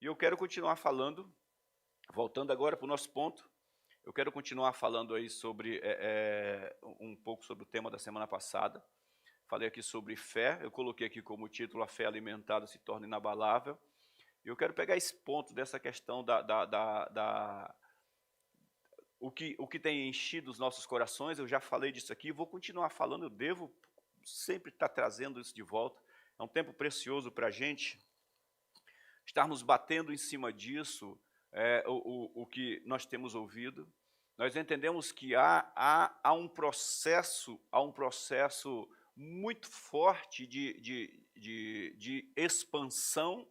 E eu quero continuar falando, voltando agora para o nosso ponto, eu quero continuar falando aí sobre um pouco sobre o tema da semana passada. Falei aqui sobre fé, eu coloquei aqui como título: a fé alimentada se torna inabalável. E eu quero pegar esse ponto dessa questão o que tem enchido os nossos corações. Eu já falei disso aqui, vou continuar falando, eu devo sempre estar trazendo isso de volta. É um tempo precioso para a gente estarmos batendo em cima disso, o que nós temos ouvido. Nós entendemos que há um processo muito forte de expansão,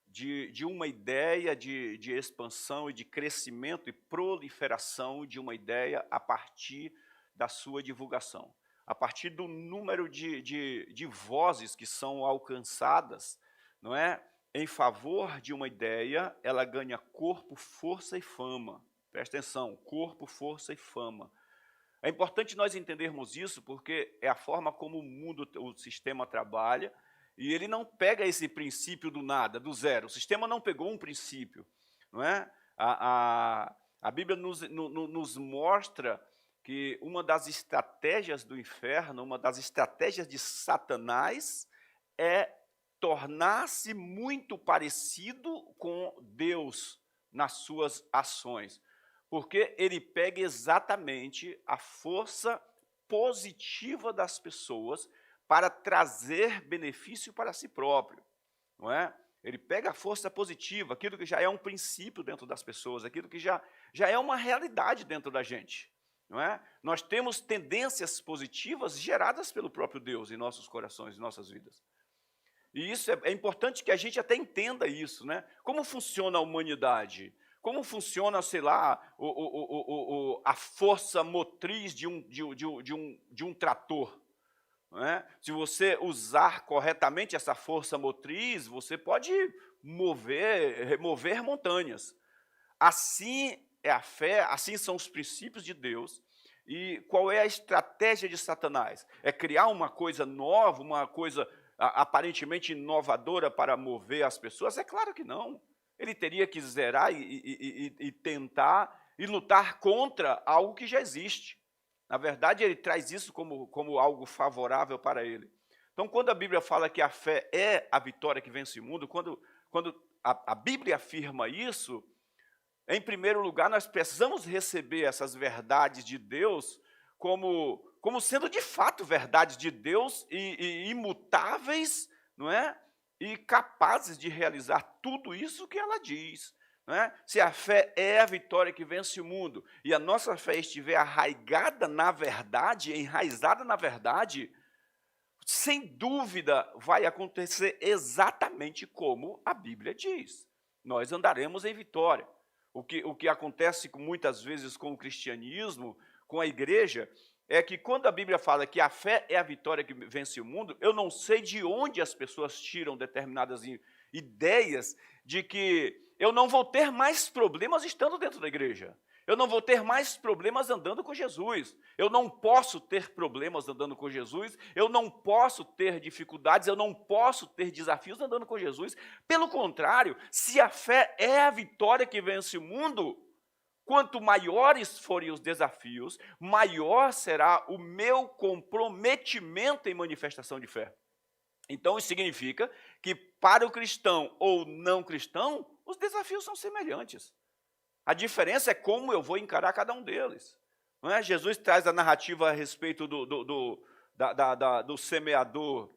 de uma ideia de expansão e de crescimento e proliferação de uma ideia a partir da sua divulgação. A partir do número de vozes que são alcançadas, não é? Em favor de uma ideia, ela ganha corpo, força e fama. Presta atenção, corpo, força e fama. É importante nós entendermos isso, porque é a forma como o mundo, o sistema trabalha, e ele não pega esse princípio do nada, do zero. O sistema não pegou um princípio, não é? A Bíblia nos mostra que uma das estratégias do inferno, uma das estratégias de Satanás é tornar-se muito parecido com Deus nas suas ações, porque ele pega exatamente a força positiva das pessoas para trazer benefício para si próprio, não é? Ele pega a força positiva, aquilo que já é um princípio dentro das pessoas, aquilo que já é uma realidade dentro da gente, não é? Nós temos tendências positivas geradas pelo próprio Deus em nossos corações, em nossas vidas. E isso é importante que a gente até entenda isso, né? Como funciona a humanidade? Como funciona, sei lá, a força motriz de um trator? Não é? Se você usar corretamente essa força motriz, você pode remover montanhas. Assim é a fé, assim são os princípios de Deus. E qual é a estratégia de Satanás? É criar uma coisa nova, uma coisa aparentemente inovadora para mover as pessoas? É claro que não. Ele teria que zerar e tentar e lutar contra algo que já existe. Na verdade, ele traz isso como algo favorável para ele. Então, quando a Bíblia fala que a fé é a vitória que vence o mundo, quando a Bíblia afirma isso, em primeiro lugar, nós precisamos receber essas verdades de Deus como sendo de fato verdades de Deus e imutáveis, não é? E capazes de realizar tudo isso que ela diz. Não é? Se a fé é a vitória que vence o mundo e a nossa fé estiver arraigada na verdade, enraizada na verdade, sem dúvida vai acontecer exatamente como a Bíblia diz. Nós andaremos em vitória. O que acontece muitas vezes com o cristianismo, com a igreja, é que quando a Bíblia fala que a fé é a vitória que vence o mundo, eu não sei de onde as pessoas tiram determinadas ideias de que eu não vou ter mais problemas estando dentro da igreja. Eu não vou ter mais problemas andando com Jesus. Eu não posso ter problemas andando com Jesus. Eu não posso ter dificuldades. Eu não posso ter desafios andando com Jesus. Pelo contrário, se a fé é a vitória que vence o mundo, quanto maiores forem os desafios, maior será o meu comprometimento em manifestação de fé. Então, isso significa que para o cristão ou não cristão, os desafios são semelhantes. A diferença é como eu vou encarar cada um deles. Não é? Jesus traz a narrativa a respeito do semeador,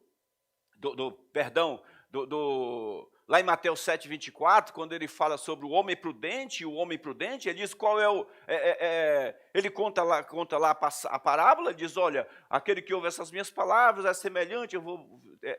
lá em Mateus 7,24, quando ele fala sobre o homem prudente e o homem prudente, ele diz qual é o... ele conta lá a parábola, ele diz, olha, aquele que ouve essas minhas palavras é semelhante,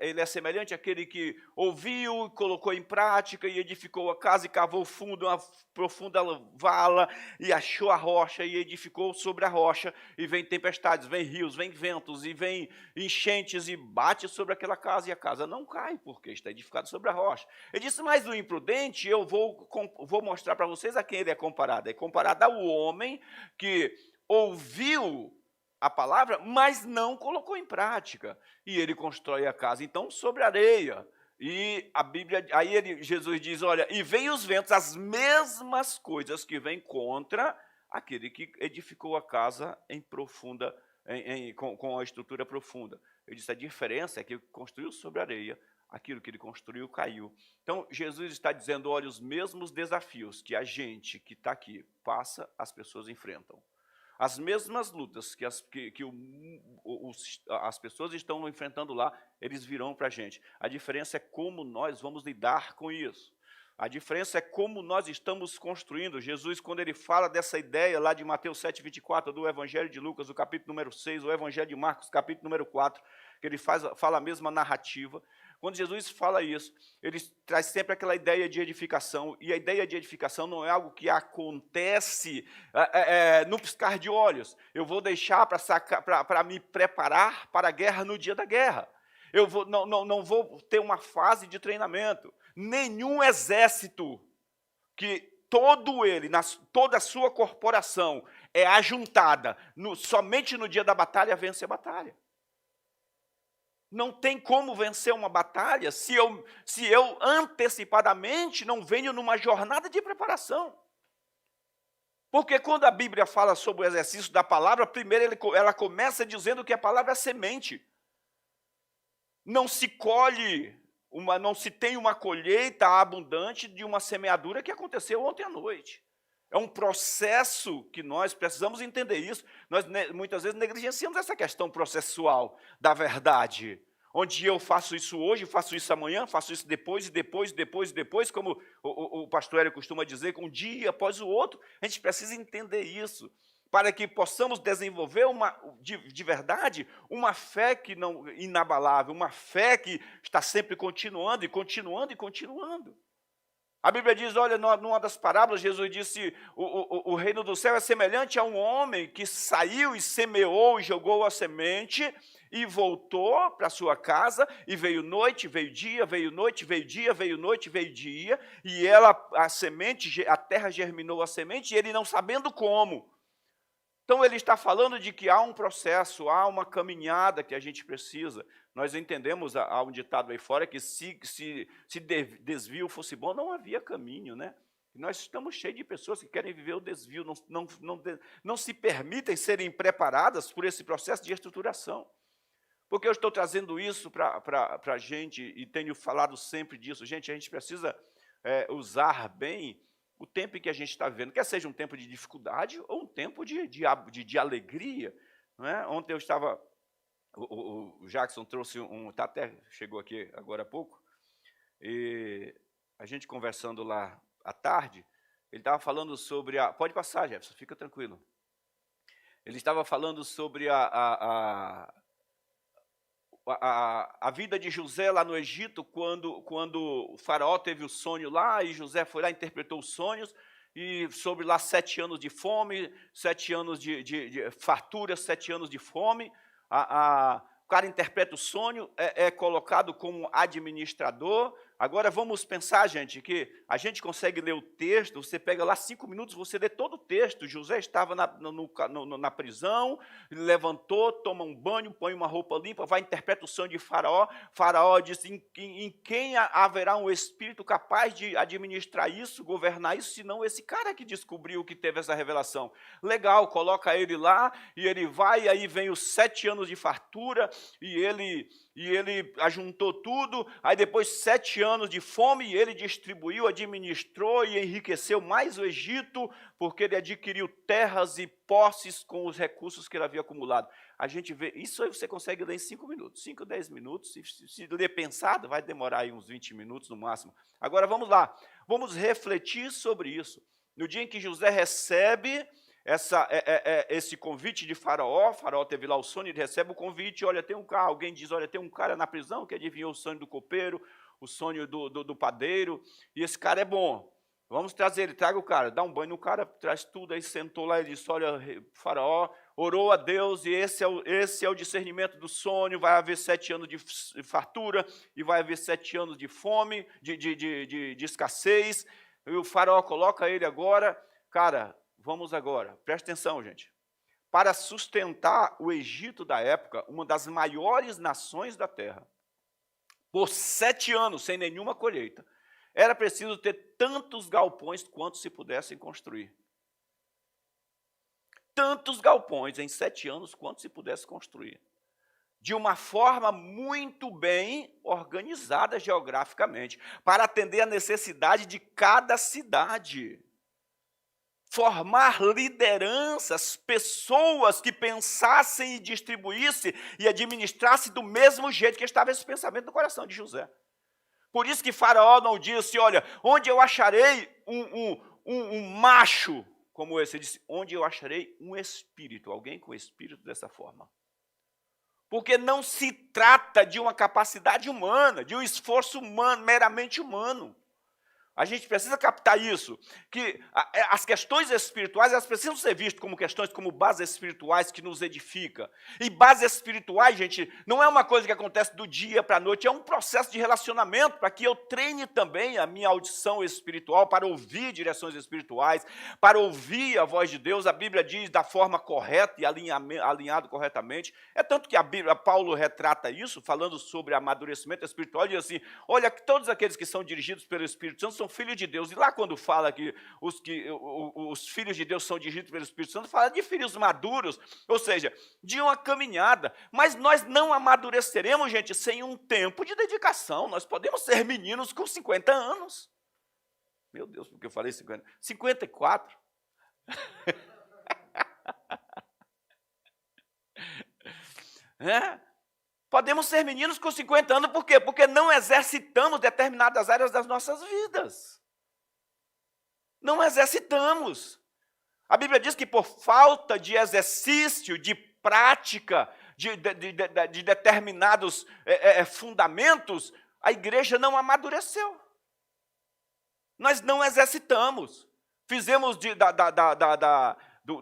ele é semelhante àquele que ouviu, colocou em prática e edificou a casa e cavou fundo, uma profunda vala e achou a rocha e edificou sobre a rocha, e vem tempestades, vem rios, vem ventos e vem enchentes e bate sobre aquela casa e a casa não cai, porque está edificado sobre a rocha. Ele disse, mas o imprudente, eu vou mostrar para vocês a quem ele é comparado. É comparado ao homem que ouviu a palavra, mas não colocou em prática. E ele constrói a casa, então, sobre areia. E a Bíblia, aí Jesus diz, olha, e vem os ventos, as mesmas coisas que vêm contra aquele que edificou a casa em profunda, com a estrutura profunda. Ele disse, a diferença é que ele construiu sobre areia, aquilo que ele construiu caiu. Então, Jesus está dizendo, olha, os mesmos desafios que a gente que está aqui passa, as pessoas enfrentam. As mesmas lutas que as pessoas estão enfrentando lá, eles virão para a gente. A diferença é como nós vamos lidar com isso. A diferença é como nós estamos construindo. Jesus, quando ele fala dessa ideia lá de Mateus 7,24, do Evangelho de Lucas, o capítulo número 6, o Evangelho de Marcos, capítulo número 4, que ele fala a mesma narrativa. Quando Jesus fala isso, ele traz sempre aquela ideia de edificação, e a ideia de edificação não é algo que acontece no piscar de olhos. Eu vou deixar para me preparar para a guerra no dia da guerra. Não vou ter uma fase de treinamento. Nenhum exército que toda a sua corporação é ajuntada somente no dia da batalha, vence a batalha. Não tem como vencer uma batalha se eu antecipadamente não venho numa jornada de preparação. Porque quando a Bíblia fala sobre o exercício da palavra, primeiro ela começa dizendo que a palavra é semente. Não se tem uma colheita abundante de uma semeadura que aconteceu ontem à noite. É um processo que nós precisamos entender isso. Nós muitas vezes negligenciamos essa questão processual da verdade, onde eu faço isso hoje, faço isso amanhã, faço isso depois, e depois, como o pastor Hélio costuma dizer, um dia após o outro. A gente precisa entender isso, para que possamos desenvolver de verdade uma fé que não inabalável, uma fé que está sempre continuando e continuando e continuando. A Bíblia diz, olha, numa das parábolas, Jesus disse, o reino do céu é semelhante a um homem que saiu e semeou e jogou a semente e voltou para sua casa, e veio noite, veio dia, veio noite, veio dia, veio noite, veio dia, e a terra germinou a semente, e ele não sabendo como. Então, ele está falando de que há um processo, há uma caminhada que a gente precisa. Nós entendemos, há um ditado aí fora, que se desvio fosse bom, não havia caminho, né? Nós estamos cheios de pessoas que querem viver o desvio, não se permitem serem preparadas por esse processo de estruturação. Porque eu estou trazendo isso para a gente, e tenho falado sempre disso. Gente, a gente precisa usar bem o tempo em que a gente está vivendo, quer seja um tempo de dificuldade ou um tempo de alegria. Não é? Ontem eu estava, o Jackson trouxe até chegou aqui agora há pouco, e a gente conversando lá à tarde, ele estava falando sobre pode passar, Jefferson, fica tranquilo. Ele estava falando sobre a vida de José lá no Egito, quando o faraó teve o sonho lá, e José foi lá e interpretou os sonhos, e sobre lá 7 anos de fome, 7 anos de fartura, 7 anos de fome. O cara interpreta o sonho, é colocado como administrador. Agora vamos pensar, gente, que a gente consegue ler o texto, você pega lá 5 minutos, você lê todo o texto. José estava na prisão, levantou, toma um banho, põe uma roupa limpa, vai interpreta o sonho de Faraó. Faraó diz, em quem haverá um espírito capaz de administrar isso, governar isso, senão esse cara que descobriu que teve essa revelação. Legal, coloca ele lá, e ele vai, e aí vem os 7 anos de fartura, e ele ajuntou tudo, aí depois 7 anos de fome, e ele distribuiu, administrou e enriqueceu mais o Egito, porque ele adquiriu terras e posses com os recursos que ele havia acumulado. A gente vê, isso aí você consegue ler em 5 minutos, 5, 10 minutos, se ler pensado, vai demorar aí uns 20 minutos no máximo. Agora vamos lá, vamos refletir sobre isso. No dia em que José recebe esse convite de Faraó teve lá o sonho, ele recebe o convite, olha, tem um cara, alguém diz, olha, tem um cara na prisão que adivinhou o sonho do copeiro, o sonho do padeiro, e esse cara é bom, vamos trazer ele, traga o cara, dá um banho no cara, traz tudo, aí sentou lá, ele disse, olha, Faraó orou a Deus, e esse é o discernimento do sonho, vai haver 7 anos de fartura, e vai haver 7 anos de fome, de escassez, e o Faraó coloca ele agora, cara, vamos agora, presta atenção, gente. Para sustentar o Egito da época, uma das maiores nações da terra, por 7 anos, sem nenhuma colheita. Era preciso ter tantos galpões quanto se pudessem construir. Tantos galpões em 7 anos quanto se pudesse construir. De uma forma muito bem organizada geograficamente, para atender a necessidade de cada cidade. Formar lideranças, pessoas que pensassem e distribuíssem e administrassem do mesmo jeito que estava esse pensamento no coração de José. Por isso que Faraó não disse, olha, onde eu acharei um macho como esse? Ele disse, onde eu acharei um espírito, alguém com espírito dessa forma. Porque não se trata de uma capacidade humana, de um esforço humano, meramente humano. A gente precisa captar isso, que as questões espirituais, elas precisam ser vistas como questões, como bases espirituais que nos edificam. E bases espirituais, gente, não é uma coisa que acontece do dia para a noite, é um processo de relacionamento, para que eu treine também a minha audição espiritual, para ouvir direções espirituais, para ouvir a voz de Deus. A Bíblia diz da forma correta e alinhado corretamente. É tanto que Paulo retrata isso, falando sobre amadurecimento espiritual, diz assim, olha, que todos aqueles que são dirigidos pelo Espírito Santo são filhos de Deus. E lá quando fala que os filhos de Deus são dirigidos pelo Espírito Santo, fala de filhos maduros, ou seja, de uma caminhada. Mas nós não amadureceremos, gente, sem um tempo de dedicação. Nós podemos ser meninos com 50 anos. Meu Deus, porque eu falei 50? 54. Podemos ser meninos com 50 anos, por quê? Porque não exercitamos determinadas áreas das nossas vidas. Não exercitamos. A Bíblia diz que por falta de exercício, de prática, de determinados fundamentos, a igreja não amadureceu. Nós não exercitamos. Fizemos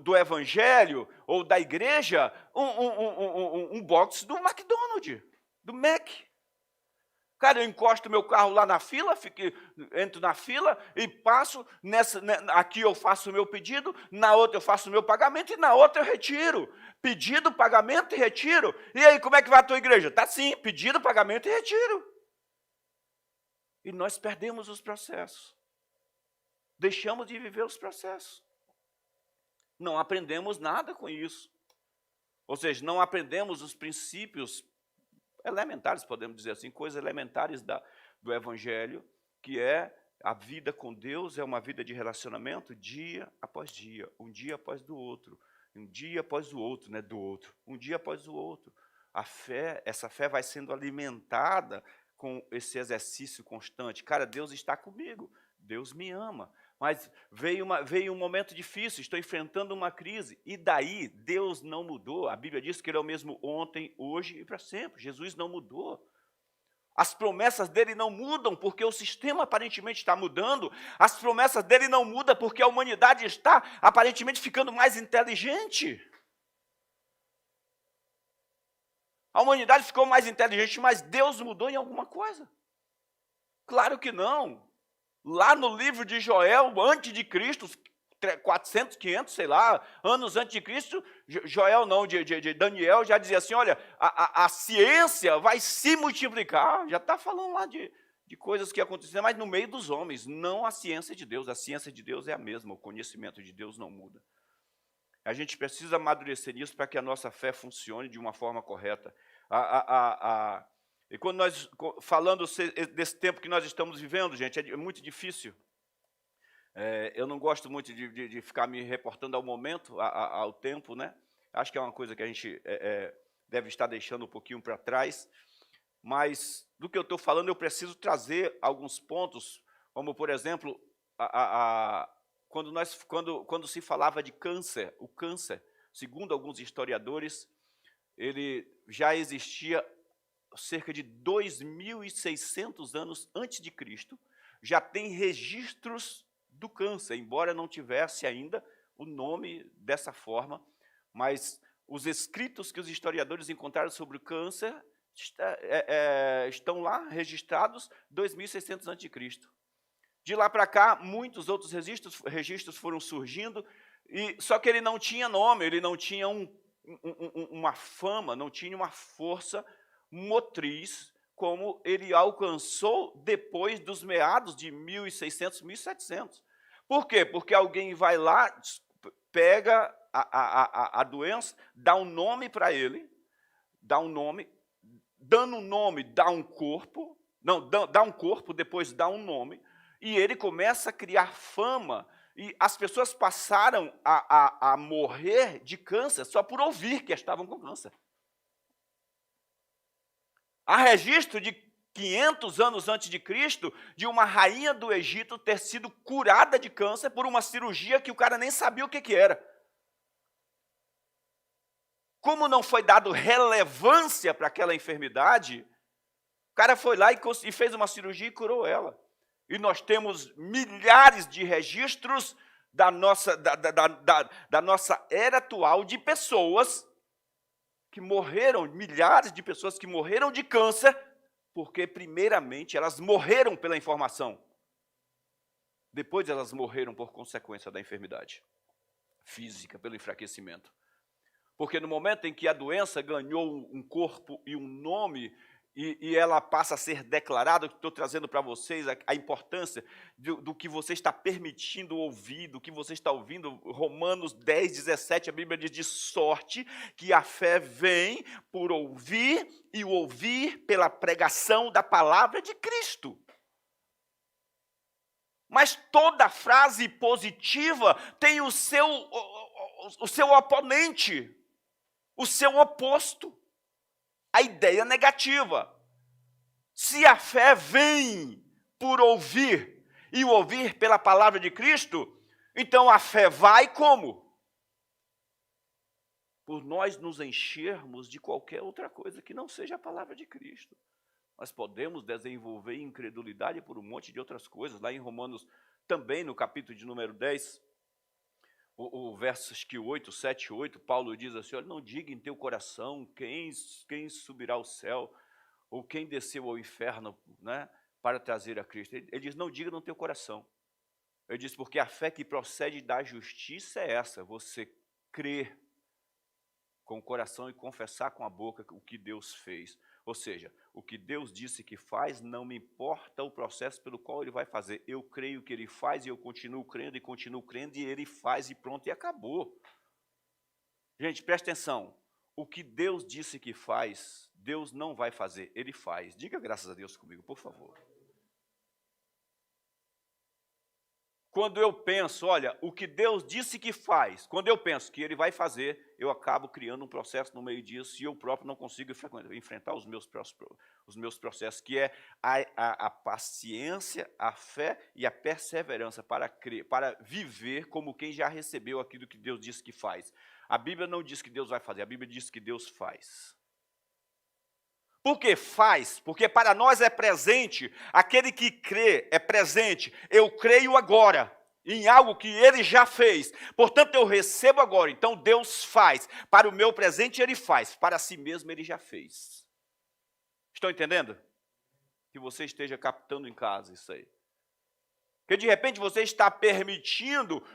do evangelho ou da igreja um box do McDonald's, do Mac. Cara, eu encosto meu carro lá na fila, entro na fila e passo, aqui eu faço o meu pedido, na outra eu faço o meu pagamento e na outra eu retiro. Pedido, pagamento e retiro. E aí, como é que vai a tua igreja? Está assim, pedido, pagamento e retiro. E nós perdemos os processos. Deixamos de viver os processos. Não aprendemos nada com isso. Ou seja, não aprendemos os princípios elementares, podemos dizer assim, coisas elementares do Evangelho, que é a vida com Deus, é uma vida de relacionamento dia após dia, um dia após do outro, um dia após o outro, né, do outro, um dia após o outro. A fé, essa fé vai sendo alimentada com esse exercício constante. Cara, Deus está comigo, Deus me ama. Mas veio um momento difícil, estou enfrentando uma crise. E daí, Deus não mudou. A Bíblia diz que Ele é o mesmo ontem, hoje e para sempre. Jesus não mudou. As promessas dele não mudam porque o sistema aparentemente está mudando. As promessas dele não mudam porque a humanidade está aparentemente ficando mais inteligente. A humanidade ficou mais inteligente, mas Deus mudou em alguma coisa? Claro que não. Lá no livro de Joel, antes de Cristo, 400, 500, sei lá, anos antes de Cristo, Joel não, de Daniel, já dizia assim, olha, a ciência vai se multiplicar, já está falando lá de coisas que aconteceram, mas no meio dos homens, não a ciência de Deus é a mesma, o conhecimento de Deus não muda. A gente precisa amadurecer nisso para que a nossa fé funcione de uma forma correta. E quando nós, falando desse tempo que nós estamos vivendo, gente, é muito difícil. Eu não gosto muito de ficar me reportando ao momento, ao tempo, né? Acho que é uma coisa que a gente deve estar deixando um pouquinho para trás. Mas, do que eu estou falando, eu preciso trazer alguns pontos, como, por exemplo, quando se falava de câncer, o câncer, segundo alguns historiadores, ele já existia cerca de 2.600 anos antes de Cristo, já tem registros do câncer, embora não tivesse ainda o nome dessa forma, mas os escritos que os historiadores encontraram sobre o câncer estão lá registrados 2.600 antes de Cristo. De lá para cá, muitos outros registros foram surgindo, só que ele não tinha nome, ele não tinha uma fama, não tinha uma força motriz como ele alcançou depois dos meados de 1600, 1700. Por quê? Porque alguém vai lá, pega a doença, dá um nome para ele, dá um nome, dando um nome, dá um corpo, não, dá um corpo, depois dá um nome, e ele começa a criar fama, e as pessoas passaram a morrer de câncer só por ouvir que estavam com câncer. Há registro de 500 anos antes de Cristo, de uma rainha do Egito ter sido curada de câncer por uma cirurgia que o cara nem sabia o que era. Como não foi dado relevância para aquela enfermidade, o cara foi lá e fez uma cirurgia e curou ela. E nós temos milhares de registros da nossa era atual de pessoas que morreram, milhares de pessoas que morreram de câncer, porque primeiramente elas morreram pela informação. Depois elas morreram por consequência da enfermidade física, pelo enfraquecimento. Porque no momento em que a doença ganhou um corpo e um nome, e ela passa a ser declarada, estou trazendo para vocês a importância do que você está permitindo ouvir, do que você está ouvindo. Romanos 10, 17, a Bíblia diz: de sorte que a fé vem por ouvir, e o ouvir pela pregação da palavra de Cristo. Mas toda frase positiva tem o seu oponente, o seu oposto, a ideia negativa. Se a fé vem por ouvir, e o ouvir pela palavra de Cristo, então a fé vai como? Por nós nos enchermos de qualquer outra coisa que não seja a palavra de Cristo. Nós podemos desenvolver incredulidade por um monte de outras coisas. Lá em Romanos, também no capítulo de número 10, o versos 8, 7, 8, Paulo diz assim: olha, não diga em teu coração quem subirá ao céu, ou quem desceu ao inferno, né, para trazer a Cristo. Ele diz: não diga no teu coração. Ele diz: porque a fé que procede da justiça é essa, você crer com o coração e confessar com a boca o que Deus fez. Ou seja, o que Deus disse que faz, não me importa o processo pelo qual Ele vai fazer. Eu creio que Ele faz e eu continuo crendo, e Ele faz e pronto, e acabou. Gente, presta atenção. O que Deus disse que faz, Deus não vai fazer, Ele faz. Diga graças a Deus comigo, por favor. Quando eu penso, olha, o que Deus disse que faz, quando eu penso que Ele vai fazer, eu acabo criando um processo no meio disso, e eu próprio não consigo enfrentar os meus processos, que é a paciência, a fé e a perseverança para viver como quem já recebeu aquilo que Deus disse que faz. A Bíblia não diz que Deus vai fazer, a Bíblia diz que Deus faz. Por que faz? Porque para nós é presente, aquele que crê é presente. Eu creio agora em algo que Ele já fez, portanto eu recebo agora. Então Deus faz, para o meu presente Ele faz, para si mesmo Ele já fez. Estão entendendo? Que você esteja captando em casa isso aí. Porque de repente você está permitindo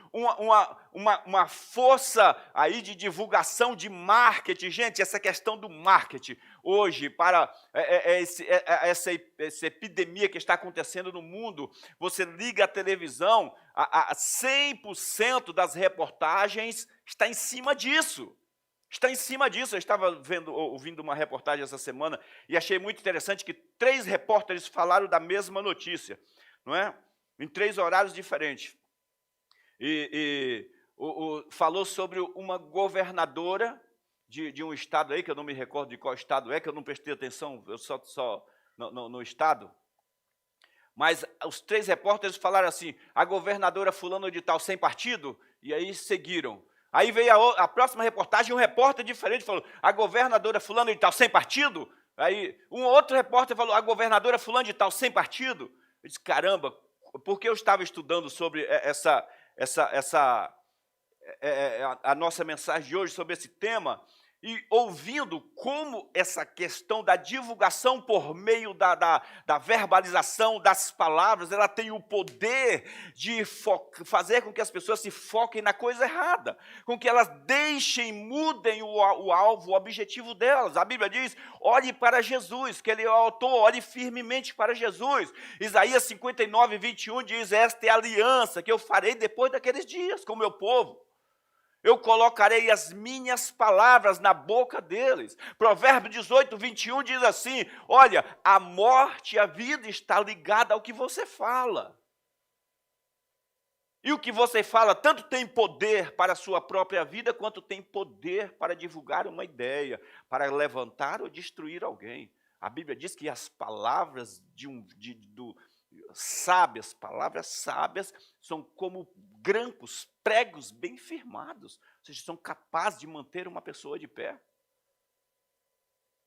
uma força aí de divulgação, de marketing. Gente, essa questão do marketing hoje, para essa epidemia que está acontecendo no mundo, você liga a televisão, 100% das reportagens está em cima disso. Está em cima disso. Eu estava ouvindo uma reportagem essa semana e achei muito interessante que 3 repórteres falaram da mesma notícia, não é? Em 3 horários diferentes. Falou sobre uma governadora de um estado aí, que eu não me recordo de qual estado é, que eu não prestei atenção, eu só no estado. Mas os 3 repórteres falaram assim: a governadora fulano de tal sem partido, e aí seguiram. Aí veio a próxima reportagem, um repórter diferente falou: a governadora fulano de tal sem partido. Aí um outro repórter falou: a governadora fulano de tal sem partido. Eu disse: caramba, porque eu estava estudando sobre a nossa mensagem de hoje, sobre esse tema, e ouvindo como essa questão da divulgação por meio da verbalização das palavras, ela tem o poder de fazer com que as pessoas se foquem na coisa errada, com que elas mudem o alvo, o objetivo delas. A Bíblia diz, olhe para Jesus, que ele é o autor, olhe firmemente para Jesus. Isaías 59, 21 diz, esta é a aliança que eu farei depois daqueles dias com o meu povo. Eu colocarei as minhas palavras na boca deles. Provérbio 18, 21 diz assim, olha, a morte e a vida está ligada ao que você fala. E o que você fala tanto tem poder para a sua própria vida, quanto tem poder para divulgar uma ideia, para levantar ou destruir alguém. A Bíblia diz que as palavras sábias, palavras sábias, são como grampos, pregos bem firmados, ou seja, são capazes de manter uma pessoa de pé.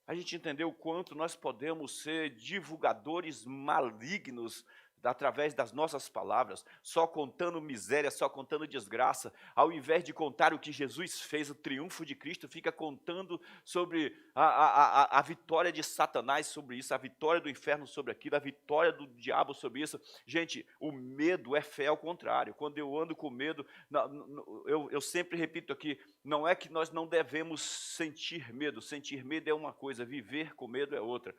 A gente entendeu o quanto nós podemos ser divulgadores malignos através das nossas palavras, só contando miséria, só contando desgraça, ao invés de contar o que Jesus fez, o triunfo de Cristo, fica contando sobre a vitória de Satanás sobre isso, a vitória do inferno sobre aquilo, a vitória do diabo sobre isso. Gente, o medo é fé ao contrário. Quando eu ando com medo, eu sempre repito aqui, não é que nós não devemos sentir medo é uma coisa, viver com medo é outra.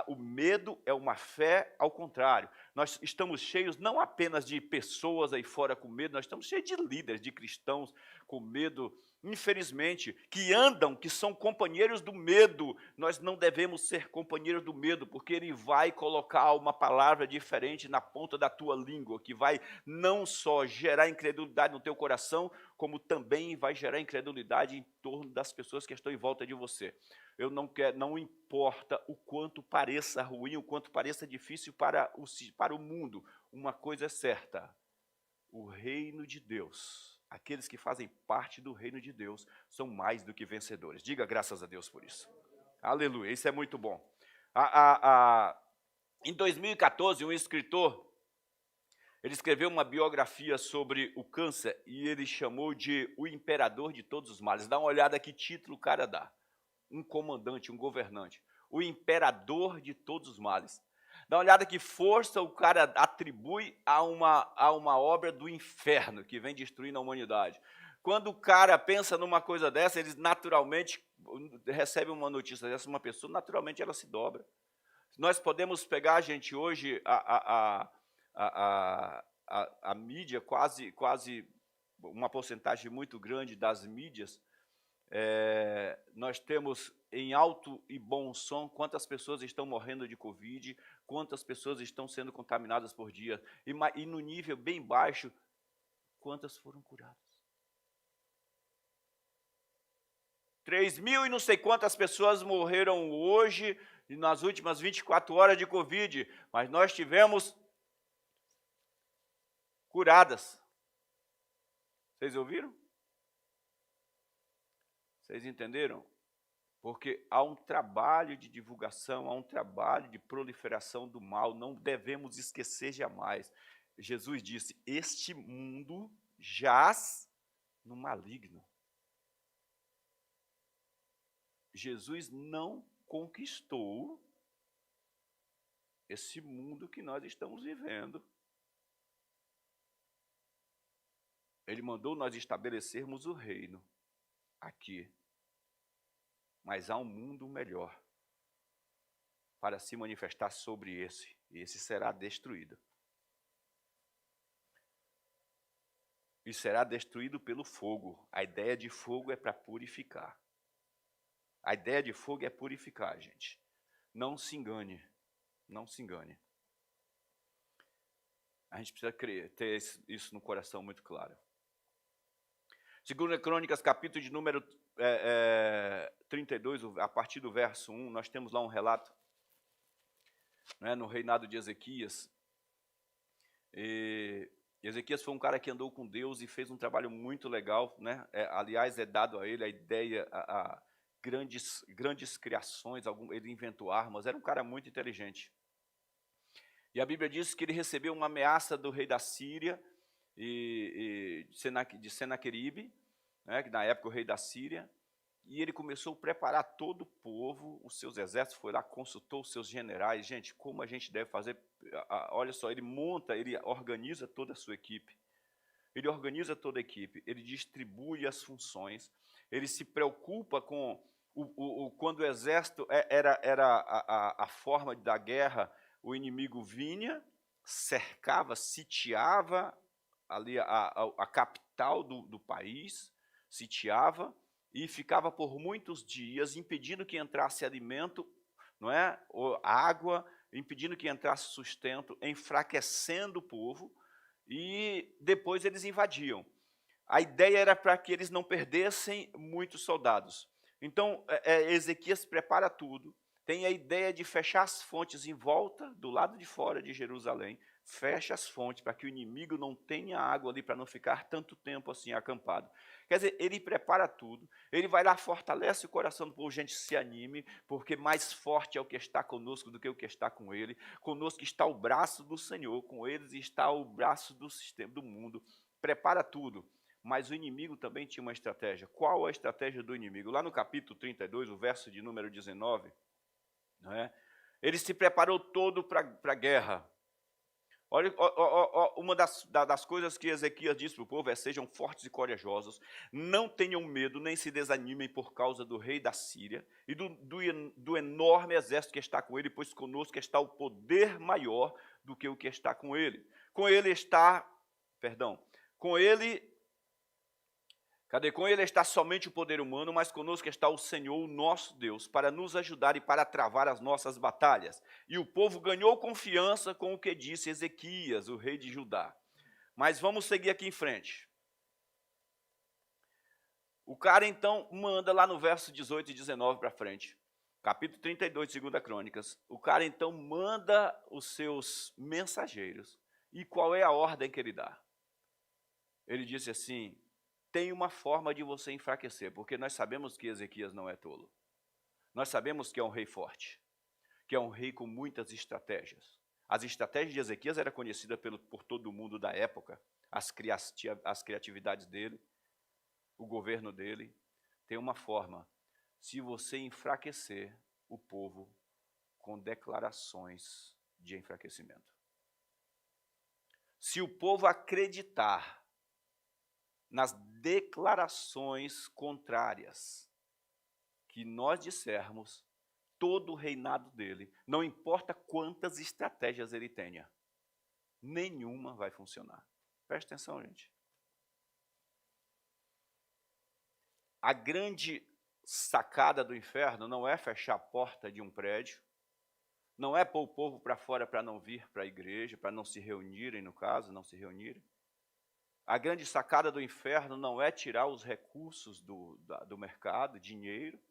O medo é uma fé ao contrário. Nós estamos cheios não apenas de pessoas aí fora com medo, nós estamos cheios de líderes, de cristãos com medo, infelizmente, que são companheiros do medo. Nós não devemos ser companheiros do medo, porque ele vai colocar uma palavra diferente na ponta da tua língua, que vai não só gerar incredulidade no teu coração, como também vai gerar incredulidade em torno das pessoas que estão em volta de você. Não importa o quanto pareça ruim, o quanto pareça difícil para o mundo, uma coisa é certa, o reino de Deus, aqueles que fazem parte do reino de Deus, são mais do que vencedores. Diga graças a Deus por isso. Aleluia, isso é muito bom. Em 2014, um escritor, ele escreveu uma biografia sobre o câncer e ele chamou de o imperador de todos os males. Dá uma olhada que título o cara dá. Um comandante, um governante, o imperador de todos os males. Dá uma olhada que força o cara atribui a uma obra do inferno que vem destruindo a humanidade. Quando o cara pensa numa coisa dessa, ele naturalmente recebe uma notícia dessa, uma pessoa, naturalmente ela se dobra. Nós podemos pegar, gente, hoje a mídia, quase uma porcentagem muito grande das mídias, nós temos em alto e bom som quantas pessoas estão morrendo de Covid, quantas pessoas estão sendo contaminadas por dia, e no nível bem baixo, quantas foram curadas. 3.000 e não sei quantas pessoas morreram hoje, nas últimas 24 horas de Covid, mas nós tivemos curadas. Vocês ouviram? Vocês entenderam? Porque há um trabalho de divulgação, há um trabalho de proliferação do mal, não devemos esquecer jamais. Jesus disse, este mundo jaz no maligno. Jesus não conquistou esse mundo que nós estamos vivendo. Ele mandou nós estabelecermos o reino aqui. Mas há um mundo melhor para se manifestar sobre esse, e esse será destruído. E será destruído pelo fogo. A ideia de fogo é para purificar. A ideia de fogo é purificar, gente. Não se engane, não se engane. A gente precisa ter isso no coração muito claro. 2 Crônicas, capítulo de número 32, a partir do verso 1, nós temos lá um relato, né, no reinado de Ezequias. E Ezequias foi um cara que andou com Deus e fez um trabalho muito legal, né? Aliás, é dado a ele a ideia, a grandes criações, ele inventou armas, era um cara muito inteligente. E a Bíblia diz que ele recebeu uma ameaça do rei da Síria, de Senaqueribe, né, que na época o rei da Síria, E ele começou a preparar todo o povo, os seus exércitos, foi lá, consultou os seus generais. Gente, como a gente deve fazer? Olha só, ele organiza toda a sua equipe. Ele organiza toda a equipe, ele distribui as funções, ele se preocupa com quando o exército era a forma da guerra, o inimigo vinha, cercava, sitiava ali a capital do país, sitiava e ficava por muitos dias impedindo que entrasse alimento, não é? Ou água, impedindo que entrasse sustento, enfraquecendo o povo, e depois eles invadiam. A ideia era para que eles não perdessem muitos soldados. Então, Ezequias prepara tudo, tem a ideia de fechar as fontes em volta, do lado de fora de Jerusalém, fecha as fontes para que o inimigo não tenha água ali, para não ficar tanto tempo assim acampado. Quer dizer, ele prepara tudo, ele vai lá, fortalece o coração do povo, gente, se anime, porque mais forte é o que está conosco do que o que está com ele. Conosco está o braço do Senhor, com eles está o braço do sistema, do mundo. Prepara tudo. Mas o inimigo também tinha uma estratégia. Qual a estratégia do inimigo? Lá no capítulo 32, o verso de número 19, não é? Ele se preparou todo para a guerra. Olha, uma das coisas que Ezequias disse para o povo é: sejam fortes e corajosos, não tenham medo, nem se desanimem por causa do rei da Síria e do enorme exército que está com ele, pois conosco está o poder maior do que o que está com ele. Com ele está somente o poder humano, mas conosco está o Senhor, o nosso Deus, para nos ajudar e para travar as nossas batalhas. E o povo ganhou confiança com o que disse Ezequias, o rei de Judá. Mas vamos seguir aqui em frente. O cara então manda lá no verso 18 e 19 para frente, capítulo 32 de 2 Crônicas, o cara então manda os seus mensageiros. E qual é a ordem que ele dá? Ele disse assim: tem uma forma de você enfraquecer, porque nós sabemos que Ezequias não é tolo. Nós sabemos que é um rei forte, que é um rei com muitas estratégias. As estratégias de Ezequias eram conhecidas por todo mundo da época, as criatividades dele, o governo dele. Tem uma forma: se você enfraquecer o povo com declarações de enfraquecimento. Se o povo acreditar nas declarações contrárias que nós dissermos, todo o reinado dele, não importa quantas estratégias ele tenha, nenhuma vai funcionar. Preste atenção, gente. A grande sacada do inferno não é fechar a porta de um prédio, não é pôr o povo para fora para não vir para a igreja, para não se reunirem, no caso, não se reunirem. A grande sacada do inferno não é tirar os recursos do mercado, dinheiro.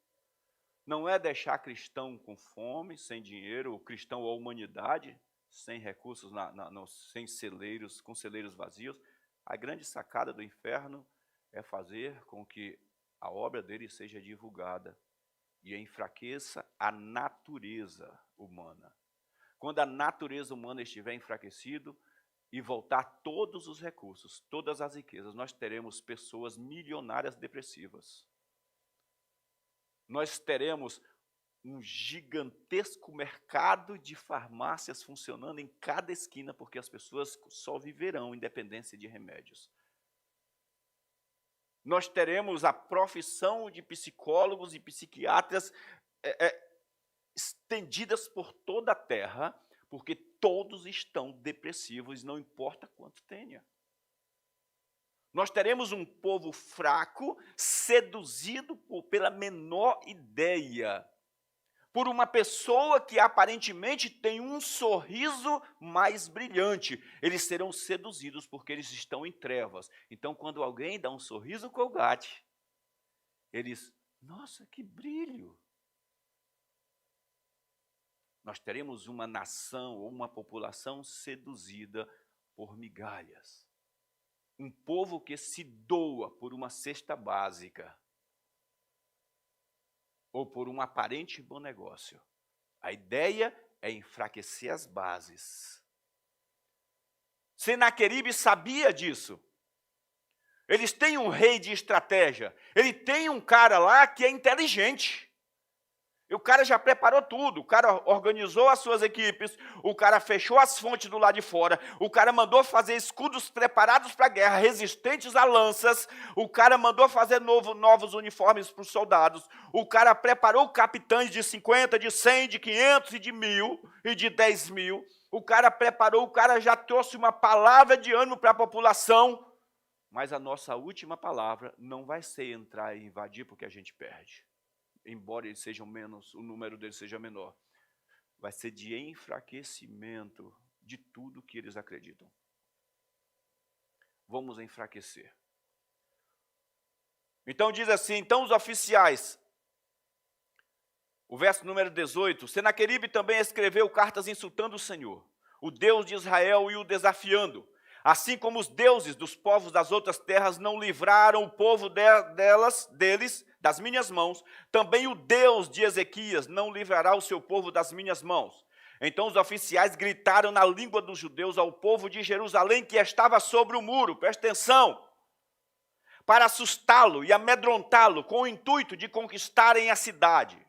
Não é deixar cristão com fome, sem dinheiro, o cristão ou a humanidade sem recursos, sem celeiros, com celeiros vazios. A grande sacada do inferno é fazer com que a obra dele seja divulgada e enfraqueça a natureza humana. Quando a natureza humana estiver enfraquecida, e voltar todos os recursos, todas as riquezas, nós teremos pessoas milionárias depressivas. Nós teremos um gigantesco mercado de farmácias funcionando em cada esquina, porque as pessoas só viverão em dependência de remédios. Nós teremos a profissão de psicólogos e psiquiatras estendidas por toda a terra, porque todos estão depressivos, não importa quanto tenha. Nós teremos um povo fraco, seduzido pela menor ideia, por uma pessoa que aparentemente tem um sorriso mais brilhante. Eles serão seduzidos porque eles estão em trevas. Então, quando alguém dá um sorriso Colgate, eles, nossa, que brilho! Nós teremos uma nação ou uma população seduzida por migalhas. Um povo que se doa por uma cesta básica ou por um aparente bom negócio. A ideia é enfraquecer as bases. Senaqueribe sabia disso. Eles têm um rei de estratégia. Ele tem um cara lá que é inteligente. E o cara já preparou tudo, o cara organizou as suas equipes, o cara fechou as fontes do lado de fora, o cara mandou fazer escudos preparados para a guerra, resistentes a lanças, o cara mandou fazer novos uniformes para os soldados, o cara preparou capitães de 50, de 100, de 500 e de 1.000 e de 10.000, o cara preparou, o cara já trouxe uma palavra de ânimo para a população, mas a nossa última palavra não vai ser entrar e invadir porque a gente perde. Embora eles sejam menos, o número deles seja menor, vai ser de enfraquecimento de tudo que eles acreditam. Vamos enfraquecer. Então diz assim, então os oficiais, o verso número 18, Senaqueribe também escreveu cartas insultando o Senhor, o Deus de Israel, e o desafiando, assim como os deuses dos povos das outras terras não livraram o povo deles das minhas mãos, também o Deus de Ezequias não livrará o seu povo das minhas mãos. Então os oficiais gritaram na língua dos judeus ao povo de Jerusalém que estava sobre o muro, presta atenção, para assustá-lo e amedrontá-lo com o intuito de conquistarem a cidade.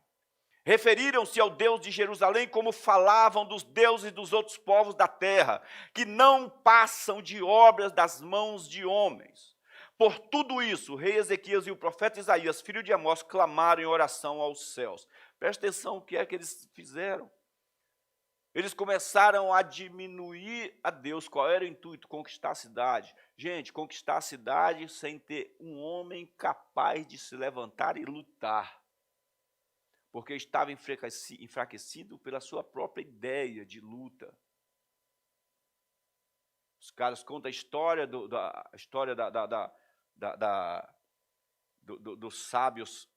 Referiram-se ao Deus de Jerusalém como falavam dos deuses dos outros povos da terra, que não passam de obras das mãos de homens. Por tudo isso, o rei Ezequias e o profeta Isaías, filho de Amós, clamaram em oração aos céus. Presta atenção o que é que eles fizeram. Eles começaram a diminuir a Deus. Qual era o intuito? Conquistar a cidade. Gente, conquistar a cidade sem ter um homem capaz de se levantar e lutar. Porque estava enfraquecido pela sua própria ideia de luta. Os caras contam a história dos sábios.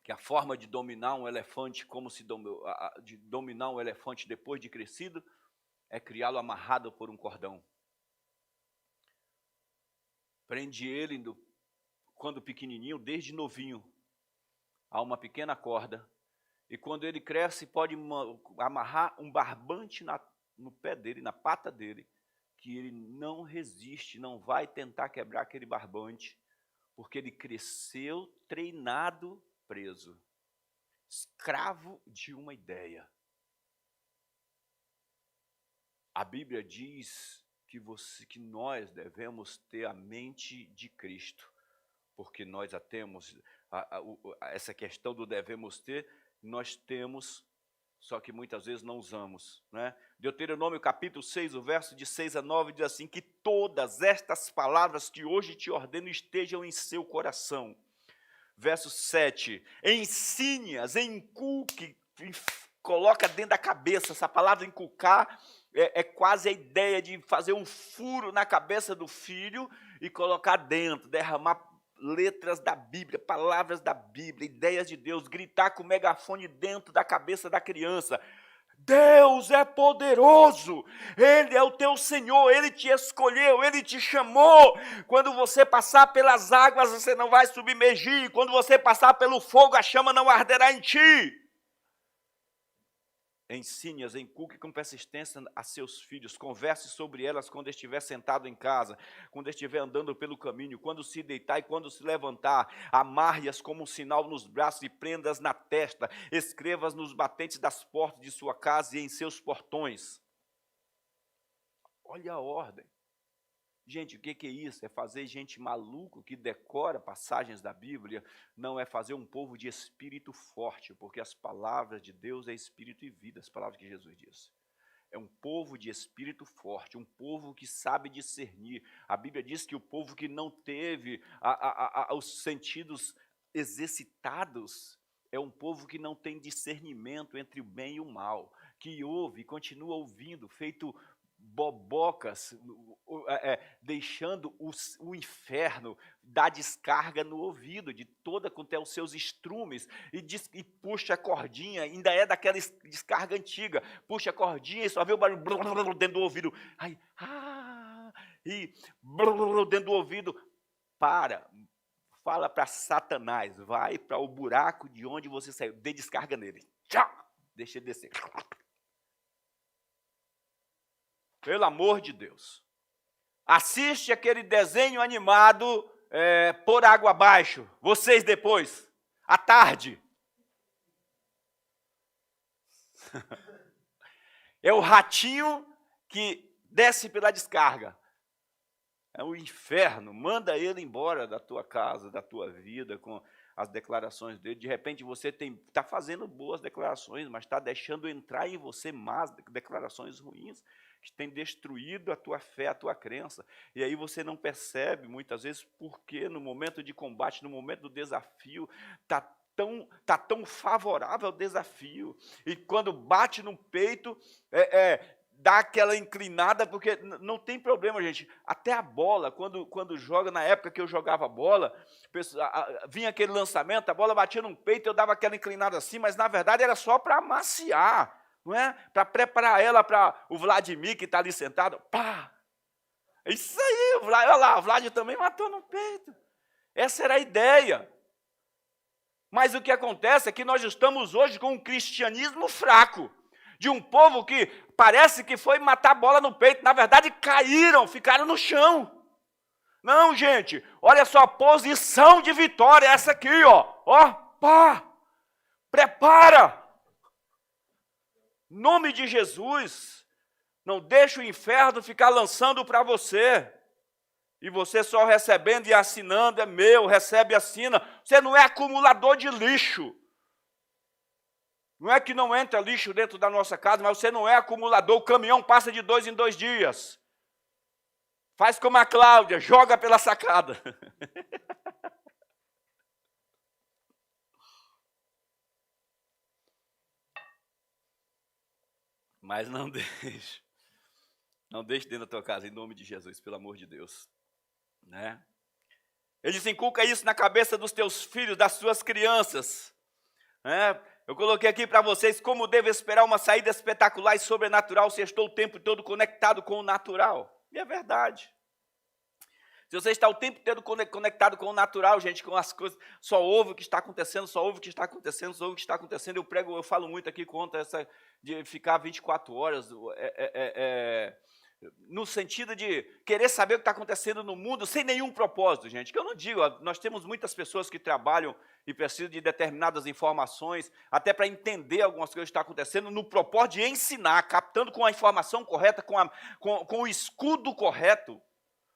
Que a forma de dominar um elefante, de dominar um elefante depois de crescido, é criá-lo amarrado por um cordão. Prende ele, quando pequenininho, desde novinho, a uma pequena corda. E quando ele cresce, pode amarrar um barbante no pé dele, na pata dele, que ele não resiste, não vai tentar quebrar aquele barbante, porque ele cresceu treinado, preso, escravo de uma ideia. A Bíblia diz que nós devemos ter a mente de Cristo, porque nós a temos, essa questão do devemos ter, nós temos, só que muitas vezes não usamos, né? Deuteronômio capítulo 6, o verso de 6 a 9, diz assim, que todas estas palavras que hoje te ordeno estejam em seu coração. Verso 7, ensine-as, inculque, coloca dentro da cabeça. Essa palavra inculcar é quase a ideia de fazer um furo na cabeça do filho e colocar dentro, derramar letras da Bíblia, palavras da Bíblia, ideias de Deus, gritar com o megafone dentro da cabeça da criança. Deus é poderoso, Ele é o teu Senhor, Ele te escolheu, Ele te chamou. Quando você passar pelas águas, você não vai submergir. Quando você passar pelo fogo, a chama não arderá em ti. Ensine-as, inculque com persistência a seus filhos, converse sobre elas quando estiver sentado em casa, quando estiver andando pelo caminho, quando se deitar e quando se levantar, amarre-as como um sinal nos braços e prenda-as na testa, escreva-as nos batentes das portas de sua casa e em seus portões. Olha a ordem. Gente, o que é isso? É fazer gente maluco que decora passagens da Bíblia? Não, é fazer um povo de espírito forte, porque as palavras de Deus é espírito e vida, as palavras que Jesus disse. É um povo de espírito forte, um povo que sabe discernir. A Bíblia diz que o povo que não teve os sentidos exercitados é um povo que não tem discernimento entre o bem e o mal, que ouve e continua ouvindo, feito bobocas, deixando o inferno dar descarga no ouvido, de toda quanto é os seus estrumes, e puxa a cordinha, ainda é daquela descarga antiga, puxa a cordinha e só vê o barulho dentro do ouvido, dentro do ouvido. Fala para Satanás, vai para o buraco de onde você saiu, dê descarga nele, tchau, deixa ele descer. Pelo amor de Deus. Assiste aquele desenho animado Por Água Abaixo. Vocês depois, à tarde. É o ratinho que desce pela descarga. É o inferno. Manda ele embora da tua casa, da tua vida, com as declarações dele. De repente você está fazendo boas declarações, mas está deixando entrar em você más declarações ruins, que tem destruído a tua fé, a tua crença. E aí você não percebe, muitas vezes, porque no momento de combate, no momento do desafio, está tão favorável ao desafio. E quando bate no peito, dá aquela inclinada, porque não tem problema, gente. Até a bola, quando joga, na época que eu jogava bola, vinha aquele lançamento, a bola batia no peito, eu dava aquela inclinada assim, mas na verdade era só para amaciar, não é? Para preparar ela para o Vladimir, que está ali sentado. Pá! Isso aí, olha lá, o Vlad também matou no peito. Essa era a ideia. Mas o que acontece é que nós estamos hoje com um cristianismo fraco, de um povo que parece que foi matar a bola no peito, na verdade caíram, ficaram no chão. Não, gente, olha só, posição de vitória, essa aqui, ó, pá, prepara. Em nome de Jesus, não deixe o inferno ficar lançando para você. E você só recebendo e assinando, é meu, recebe e assina. Você não é acumulador de lixo. Não é que não entra lixo dentro da nossa casa, mas você não é acumulador. O caminhão passa de 2 em 2 dias. Faz como a Cláudia, joga pela sacada. Mas não deixe. Não deixe dentro da tua casa, em nome de Jesus, pelo amor de Deus. Né? Ele diz, inculca isso na cabeça dos teus filhos, das tuas crianças. Eu coloquei aqui para vocês como devo esperar uma saída espetacular e sobrenatural se eu estou o tempo todo conectado com o natural. E é verdade. Se você está o tempo todo conectado com o natural, gente, com as coisas, só ouve o que está acontecendo, só ouve o que está acontecendo, só ouve o que está acontecendo. Eu falo muito aqui contra essa de ficar 24 horas, no sentido de querer saber o que está acontecendo no mundo sem nenhum propósito, gente. Que eu não digo, nós temos muitas pessoas que trabalham e precisam de determinadas informações, até para entender algumas coisas que estão acontecendo, no propósito de ensinar, captando com a informação correta, com o escudo correto.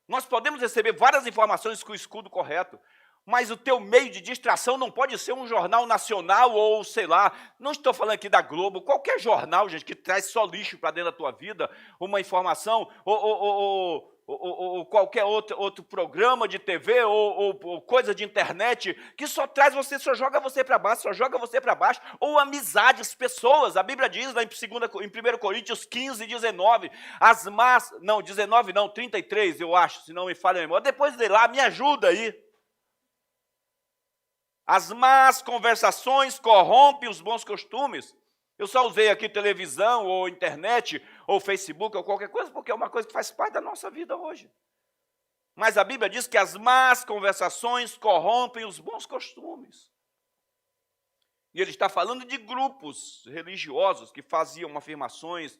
Nós podemos receber várias informações com o escudo correto, mas o teu meio de distração não pode ser um jornal nacional ou, sei lá, não estou falando aqui da Globo, qualquer jornal, gente, que traz só lixo para dentro da tua vida, uma informação, ou qualquer outro programa de TV, ou coisa de internet, que só traz você, só joga você para baixo, ou amizades, pessoas. A Bíblia diz lá em 1 Coríntios 15, 19, 33, eu acho, se não me falha a memória. Depois de lá, me ajuda aí. As más conversações corrompem os bons costumes. Eu só usei aqui televisão, ou internet, ou Facebook, ou qualquer coisa, porque é uma coisa que faz parte da nossa vida hoje. Mas a Bíblia diz que as más conversações corrompem os bons costumes. E ele está falando de grupos religiosos que faziam afirmações,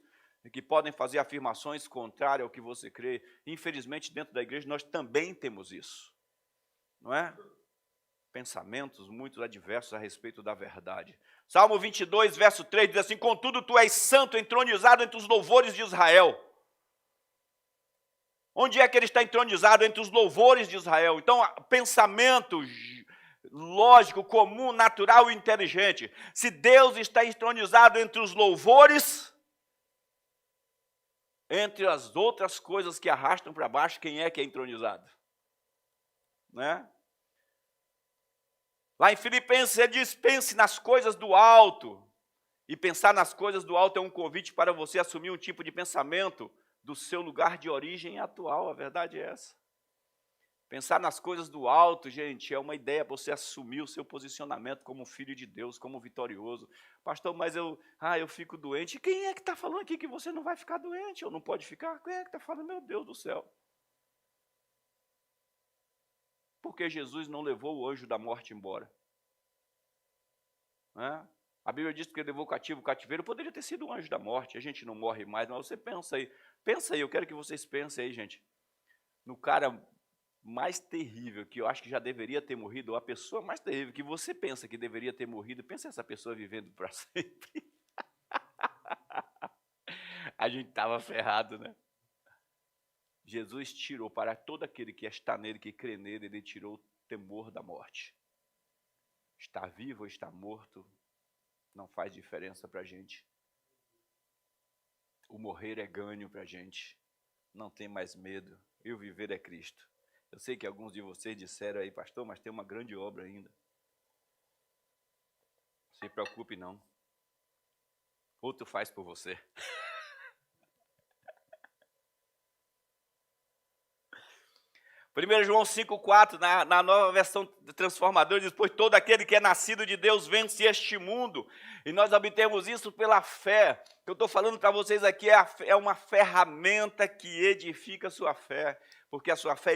que podem fazer afirmações contrárias ao que você crê. Infelizmente, dentro da igreja, nós também temos isso. Não é? Pensamentos muito adversos a respeito da verdade. Salmo 22, verso 3, diz assim, contudo tu és santo, entronizado entre os louvores de Israel. Onde é que ele está entronizado? Entre os louvores de Israel. Então, pensamento lógico, comum, natural e inteligente. Se Deus está entronizado entre os louvores, entre as outras coisas que arrastam para baixo, quem é que é entronizado? Né? Lá em Filipenses ele diz, pense nas coisas do alto. E pensar nas coisas do alto é um convite para você assumir um tipo de pensamento do seu lugar de origem atual, a verdade é essa. Pensar nas coisas do alto, gente, é uma ideia para você assumir o seu posicionamento como filho de Deus, como vitorioso. Pastor, mas eu fico doente. E quem é que está falando aqui que você não vai ficar doente ou não pode ficar? Quem é que está falando? Meu Deus do céu. Porque Jesus não levou o anjo da morte embora. A Bíblia diz que ele levou o cativeiro. Poderia ter sido o anjo da morte. A gente não morre mais, mas você pensa aí. Pensa aí, eu quero que vocês pensem aí, gente, no cara mais terrível, que eu acho que já deveria ter morrido, ou a pessoa mais terrível que você pensa que deveria ter morrido, pensa essa pessoa vivendo para sempre. A gente estava ferrado, né? Jesus tirou para todo aquele que está nele, que crê nele, ele tirou o temor da morte. Estar vivo ou estar morto não faz diferença para a gente. O morrer é ganho para a gente. Não tem mais medo. E o viver é Cristo. Eu sei que alguns de vocês disseram aí, pastor, mas tem uma grande obra ainda. Não se preocupe não. Outro faz por você. 1 João 5,4, na nova versão transformadora, diz: pois todo aquele que é nascido de Deus vence este mundo. E nós obtemos isso pela fé. O que eu estou falando para vocês aqui é uma ferramenta que edifica a sua fé. Porque a sua fé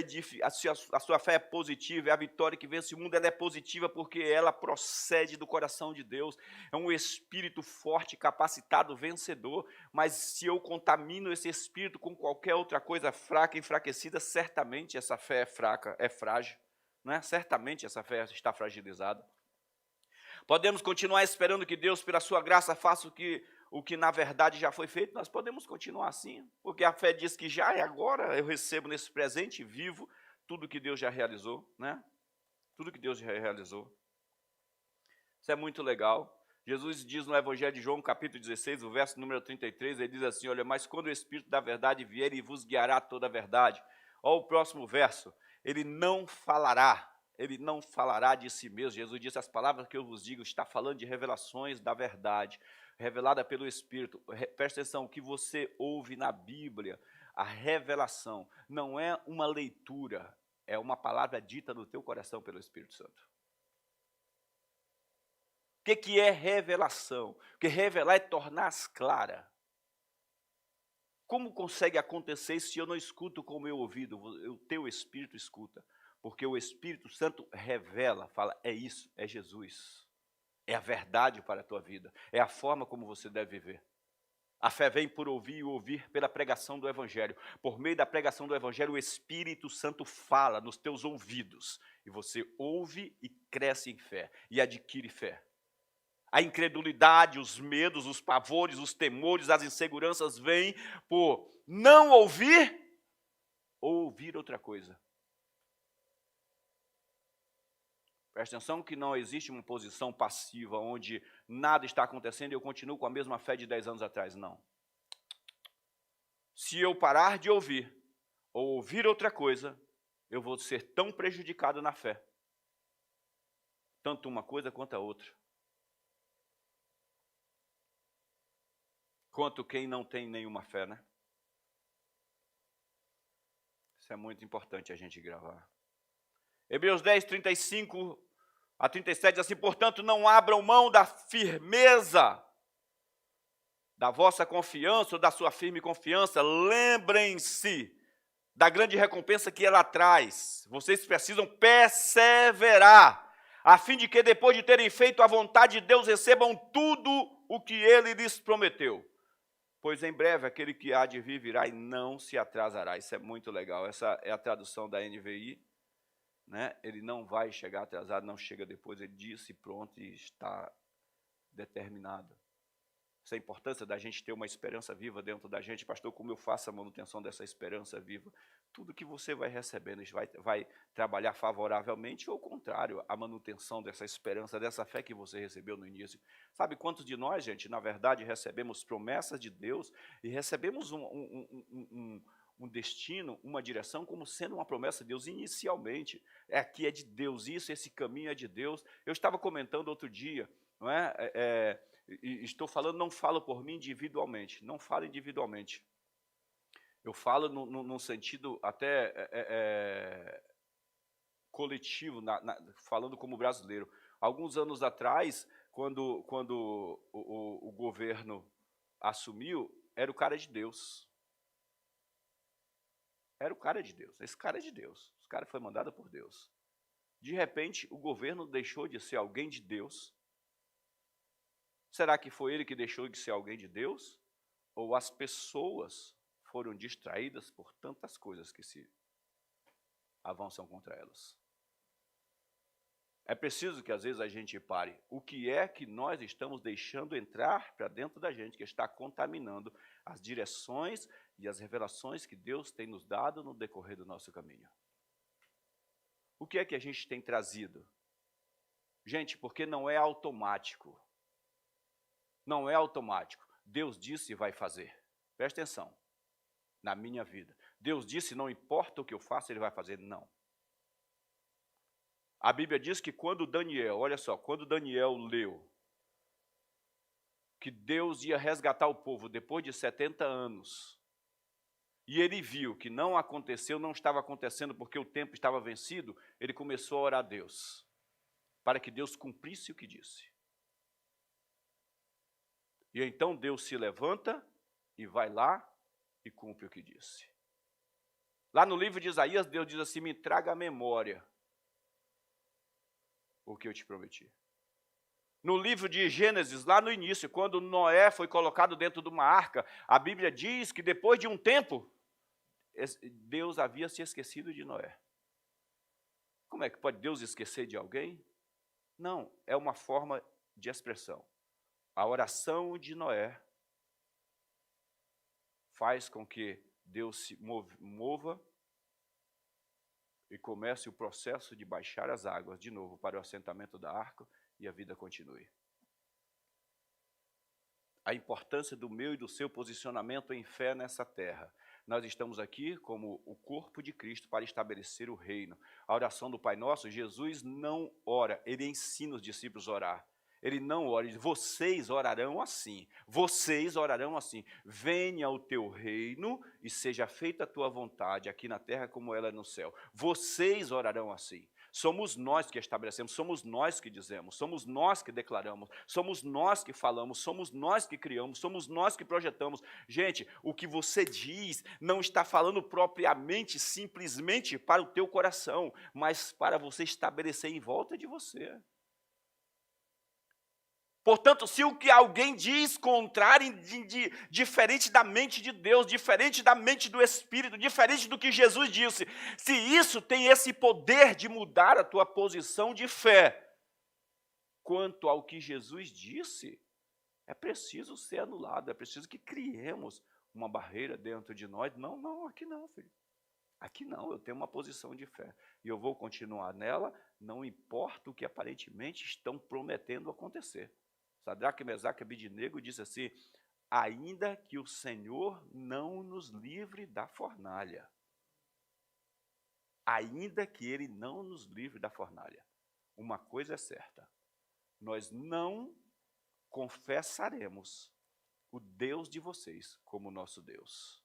é positiva, é a vitória que vence o mundo, ela é positiva porque ela procede do coração de Deus. É um espírito forte, capacitado, vencedor. Mas se eu contamino esse espírito com qualquer outra coisa fraca, enfraquecida, certamente essa fé é fraca, é frágil. Não é? Certamente essa fé está fragilizada. Podemos continuar esperando que Deus, pela sua graça, faça o que na verdade já foi feito. Nós podemos continuar assim, porque a fé diz que já é agora, eu recebo nesse presente vivo tudo que Deus já realizou, né? Tudo que Deus já realizou. Isso é muito legal. Jesus diz no Evangelho de João, capítulo 16, o verso número 33, ele diz assim: olha, mas quando o Espírito da verdade vier, ele vos guiará toda a verdade. Olha o próximo verso: ele não falará de si mesmo. Jesus disse: as palavras que eu vos digo, está falando de revelações da verdade, revelada pelo Espírito. Presta atenção, o que você ouve na Bíblia, a revelação, não é uma leitura, é uma palavra dita no teu coração pelo Espírito Santo. O que é revelação? Porque revelar é tornar-se clara. Como consegue acontecer se eu não escuto com o meu ouvido? O teu Espírito escuta. Porque o Espírito Santo revela, fala, é isso, é Jesus. É a verdade para a tua vida. É a forma como você deve viver. A fé vem por ouvir e ouvir pela pregação do Evangelho. Por meio da pregação do Evangelho, o Espírito Santo fala nos teus ouvidos. E você ouve e cresce em fé. E adquire fé. A incredulidade, os medos, os pavores, os temores, as inseguranças vêm por não ouvir ou ouvir outra coisa. Presta atenção que não existe uma posição passiva onde nada está acontecendo e eu continuo com a mesma fé de 10 anos atrás. Não. Se eu parar de ouvir ou ouvir outra coisa, eu vou ser tão prejudicado na fé. Tanto uma coisa quanto a outra. Quanto quem não tem nenhuma fé, né? Isso é muito importante a gente gravar. Hebreus 10, 35 a 37 diz assim: portanto, não abram mão da firmeza da vossa confiança ou da sua firme confiança. Lembrem-se da grande recompensa que ela traz. Vocês precisam perseverar, a fim de que depois de terem feito a vontade de Deus, recebam tudo o que Ele lhes prometeu. Pois em breve aquele que há de vir virá e não se atrasará. Isso é muito legal. Essa é a tradução da NVI. Né? Ele não vai chegar atrasado, não chega depois. Ele disse pronto e está determinado. Essa é a importância da gente ter uma esperança viva dentro da gente. Pastor, como eu faço a manutenção dessa esperança viva? Tudo que você vai recebendo vai trabalhar favoravelmente ou ao contrário, a manutenção dessa esperança, dessa fé que você recebeu no início. Sabe quantos de nós, gente, na verdade, recebemos promessas de Deus e recebemos um destino, uma direção, como sendo uma promessa de Deus inicialmente. Aqui é de Deus isso, esse caminho é de Deus. Eu estava comentando outro dia, não é? Estou falando, não falo por mim individualmente, não falo individualmente. Eu falo num sentido até coletivo, falando como brasileiro. Alguns anos atrás, quando o governo assumiu, era o cara de Deus. Era o cara de Deus, esse cara é de Deus. Esse cara foi mandado por Deus. De repente, o governo deixou de ser alguém de Deus. Será que foi ele que deixou de ser alguém de Deus? Ou as pessoas foram distraídas por tantas coisas que se avançam contra elas. É preciso que às vezes a gente pare. O que é que nós estamos deixando entrar para dentro da gente, que está contaminando as direções e as revelações que Deus tem nos dado no decorrer do nosso caminho? O que é que a gente tem trazido? Gente, porque não é automático. Não é automático. Deus disse e vai fazer. Presta atenção. Na minha vida. Deus disse, não importa o que eu faça, Ele vai fazer. Não. A Bíblia diz que quando Daniel, olha só, quando Daniel leu que Deus ia resgatar o povo depois de 70 anos, e ele viu que não aconteceu, não estava acontecendo porque o tempo estava vencido, ele começou a orar a Deus, para que Deus cumprisse o que disse. E então Deus se levanta e vai lá e cumpre o que disse. Lá no livro de Isaías, Deus diz assim, me traga a memória o que eu te prometi. No livro de Gênesis, lá no início, quando Noé foi colocado dentro de uma arca, a Bíblia diz que depois de um tempo, Deus havia se esquecido de Noé. Como é que pode Deus esquecer de alguém? Não, é uma forma de expressão. A oração de Noé faz com que Deus se mova e comece o processo de baixar as águas de novo para o assentamento da arca e a vida continue. A importância do meu e do seu posicionamento em fé nessa terra. Nós estamos aqui como o corpo de Cristo para estabelecer o reino. A oração do Pai Nosso, Jesus não ora, Ele ensina os discípulos a orar. Ele não ora, ele diz, vocês orarão assim, venha o teu reino e seja feita a tua vontade, aqui na terra como ela é no céu. Vocês orarão assim. Somos nós que estabelecemos, somos nós que dizemos, somos nós que declaramos, somos nós que falamos, somos nós que criamos, somos nós que projetamos. Gente, o que você diz não está falando propriamente, simplesmente para o teu coração, mas para você estabelecer em volta de você. Portanto, se o que alguém diz contrário, diferente da mente de Deus, diferente da mente do Espírito, diferente do que Jesus disse, se isso tem esse poder de mudar a tua posição de fé, quanto ao que Jesus disse, é preciso ser anulado, é preciso que criemos uma barreira dentro de nós. Não, aqui não, filho. Aqui não, eu tenho uma posição de fé, e eu vou continuar nela, não importa o que aparentemente estão prometendo acontecer. Sadraque, Mesaque e Abednego disse assim, ainda que o Senhor não nos livre da fornalha. Ainda que Ele não nos livre da fornalha. Uma coisa é certa, nós não confessaremos o Deus de vocês como nosso Deus.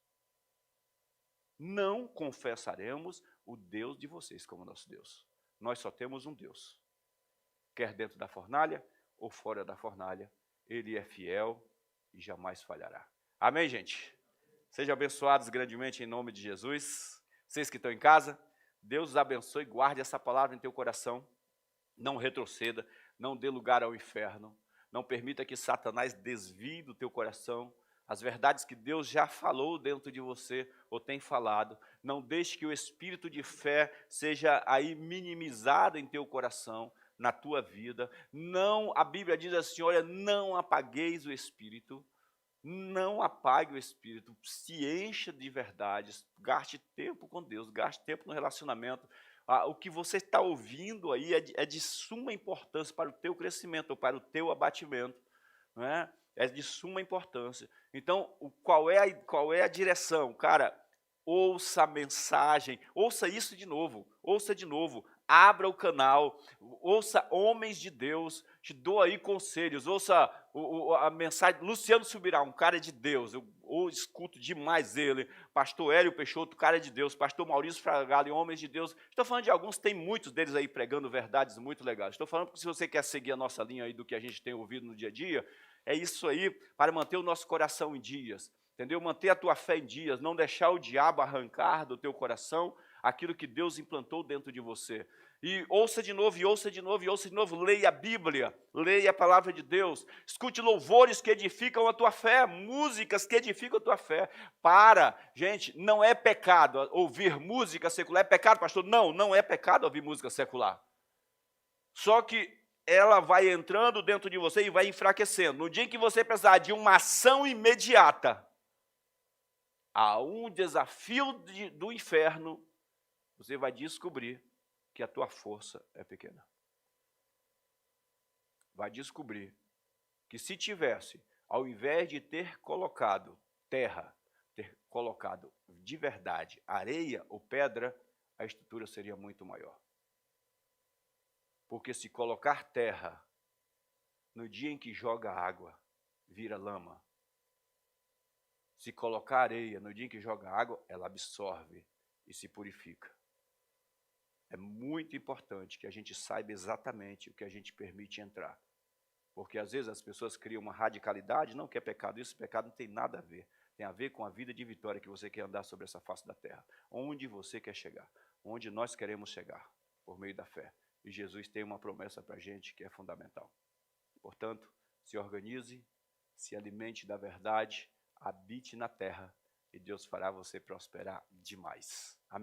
Não confessaremos o Deus de vocês como nosso Deus. Nós só temos um Deus. Quer dentro da fornalha, ou fora da fornalha, Ele é fiel e jamais falhará. Amém, gente? Sejam abençoados grandemente em nome de Jesus. Vocês que estão em casa, Deus os abençoe, guarde essa palavra em teu coração. Não retroceda, não dê lugar ao inferno. Não permita que Satanás desvie do teu coração as verdades que Deus já falou dentro de você ou tem falado. Não deixe que o espírito de fé seja aí minimizado em teu coração, na tua vida. Não, a Bíblia diz assim, olha, não apagueis o Espírito, não apague o Espírito, se encha de verdades, gaste tempo com Deus, gaste tempo no relacionamento. O que você está ouvindo aí é de suma importância para o teu crescimento, ou para o teu abatimento, não é? É de suma importância. Então, qual é a direção? Cara, ouça a mensagem, ouça isso de novo, abra o canal, ouça homens de Deus, te dou aí conselhos, ouça a mensagem, Luciano Subirá, um cara de Deus, eu escuto demais ele, pastor Hélio Peixoto, cara de Deus, pastor Maurício Fragale, homens de Deus, estou falando de alguns, tem muitos deles aí pregando verdades muito legais, estou falando porque se você quer seguir a nossa linha aí do que a gente tem ouvido no dia a dia, é isso aí, para manter o nosso coração em dias, entendeu? Manter a tua fé em dias, não deixar o diabo arrancar do teu coração aquilo que Deus implantou dentro de você. E ouça de novo, e ouça de novo, e ouça de novo. Leia a Bíblia, leia a palavra de Deus. Escute louvores que edificam a tua fé, músicas que edificam a tua fé. Gente, não é pecado ouvir música secular. É pecado, pastor? Não, não é pecado ouvir música secular. Só que ela vai entrando dentro de você e vai enfraquecendo. No dia em que você precisar de uma ação imediata, a um desafio do inferno, você vai descobrir que a tua força é pequena. Vai descobrir que se tivesse, ao invés de ter colocado terra, ter colocado de verdade areia ou pedra, a estrutura seria muito maior. Porque se colocar terra, no dia em que joga água, vira lama. Se colocar areia, no dia em que joga água, ela absorve e se purifica. É muito importante que a gente saiba exatamente o que a gente permite entrar. Porque às vezes as pessoas criam uma radicalidade, não que é pecado, isso pecado não tem nada a ver. Tem a ver com a vida de vitória que você quer andar sobre essa face da terra. Onde você quer chegar, onde nós queremos chegar, por meio da fé. E Jesus tem uma promessa para a gente que é fundamental. Portanto, se organize, se alimente da verdade, habite na terra e Deus fará você prosperar demais. Amém?